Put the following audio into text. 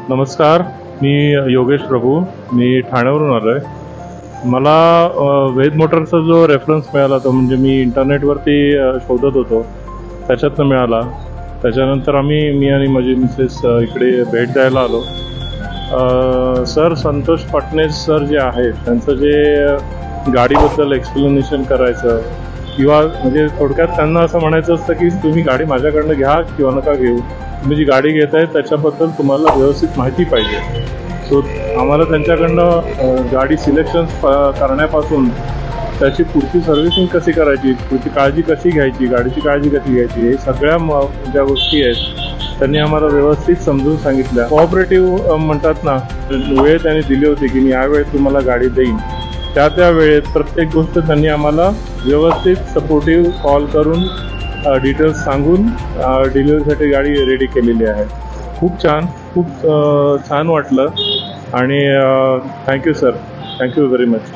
नमस्कार, मी योगेश प्रभू. मी ठाण्यावरून आलो आहे. मला वेद मोटरचा जो रेफरन्स मिळाला तो म्हणजे मी इंटरनेटवरती शोधत होतो, त्याच्यातनं मिळाला. त्याच्यानंतर मी आणि माझी मिसेस इकडे भेट द्यायला आलो. सर संतोष पटणे सर जे आहेत त्यांचं जे गाडीबद्दल एक्सप्लेनेशन करायचं किंवा म्हणजे थोडक्यात त्यांना असं म्हणायचं असतं की तुम्ही गाडी माझ्याकडनं घ्या किंवा नका घेऊ, तुम्ही जी गाडी घेताय त्याच्याबद्दल तुम्हाला व्यवस्थित माहिती पाहिजे. सो आम्हाला त्यांच्याकडनं गाडी सिलेक्शन करण्यापासून त्याची पुढची सर्व्हिसिंग कशी करायची, पुढची काळजी कशी घ्यायची, गाडीची काळजी कशी घ्यायची, हे सगळ्या ज्या गोष्टी आहेत त्यांनी आम्हाला व्यवस्थित समजून सांगितल्या. कोऑपरेटिव्ह म्हणतात ना, वेळ त्यांनी दिली होती की मी यावेळेस तुम्हाला गाडी देईन, त्या वेळेत प्रत्येक गोष्ट त्यांनी आम्हाला व्यवस्थित सपोर्टिव्ह कॉल करून डिटेल्स सांगून डिलिव्हरीसाठी गाडी रेडी केलेली आहे. खूप छान वाटलं आणि thank you sir, thank you very much.